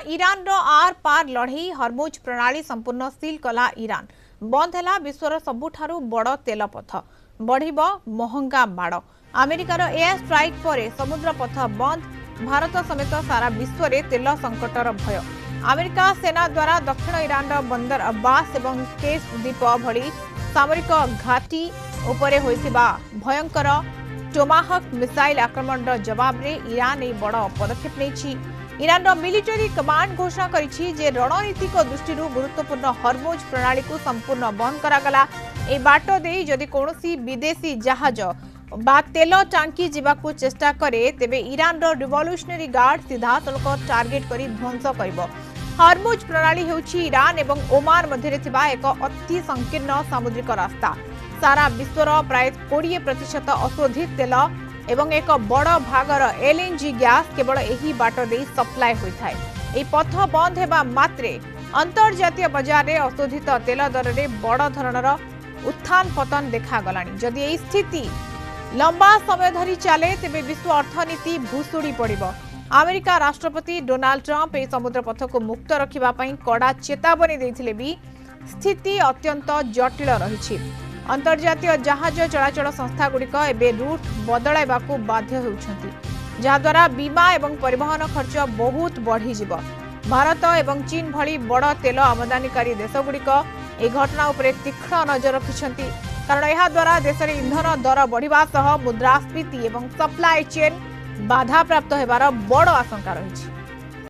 Iran row are पार लड़ई हरमुज प्रणाली संपूर्ण सील कला ईरान बंद है विश्वर सबुठारु बड़ तेल पथ बढ़िबो महंगा माड़ अमेरिकार एयर स्ट्राइक पर समुद्र पथ बंद भारत समेत सारा विश्व में तेल संकटर भय अमेरिका सेना द्वारा दक्षिण ईरान बंदर अब्बास और केस द्वीप भली सामरिक घाटी उपरे होइतिबा भयंकर टोमाहक मिसाइल आक्रमण जवाब रे ईरान ए बड़ पदक्षेप नेछि। ईरान मिलिटरी कमांड घोषणा करिछि जे रणनीतिक दृष्टि गुरुत्वपूर्ण हरमुज प्रणाली को संपूर्ण बंद करागला। ए बाट दे जदि कोनोसी विदेशी जहाज बा तेल टांकी जीवाकू चेष्टा करे तेबे ईरान रिवोल्यूशनरी गार्ड सीधा तलक टार्गेट करी ध्वंस करिवो। हरमुज प्रणाली हेउछि ईरान एवं ओमान मध्यरे थिबा एक अति संकीर्ण सामुद्रिक रास्ता। सारा विश्वर प्राय 20% अशोधित तेल एवं एक बड़ भागर एलएनजी गैस केवल यही बाट दे सप्लाई होइथाय। ए पथ बंद हेबा मात्रे अंतर्जातीय बाजार रे अशोधित तेल दर रे बड़ धरणर उत्थान पतन देखा गलानी। जदि ए स्थिति लंबा समय धरी चले तेबे विश्व अर्थनीति भूसुड़ी पड़िबो। अमेरिका राष्ट्रपति डोनाल्ड ट्रंप ए समुद्र पथ को मुक्त रखिबा पई कड़ा चेतावनी देथिले भी स्थिति अत्यंत जटिल रहिछि। अंतर्जातीय जहाज चलाचल संस्था गुड़िक एवं रूट बदलाइबाकू बाध्य होउछंती जहाद्वारा बीमा एवं परिवहन खर्च बहुत बढ़ी जिवो। भारत एवं चीन भली बड़ तेल आमदानीकारी देशगुड़िक ए घटना उपरे तीक्ष्ण नजर रखिछंती कारण यह द्वारा देश में इंधन दर बढ़िबा सह मुद्रास्फीति एवं सप्लाई चेन बाधा प्राप्त हेबार बड़ आशंका रही।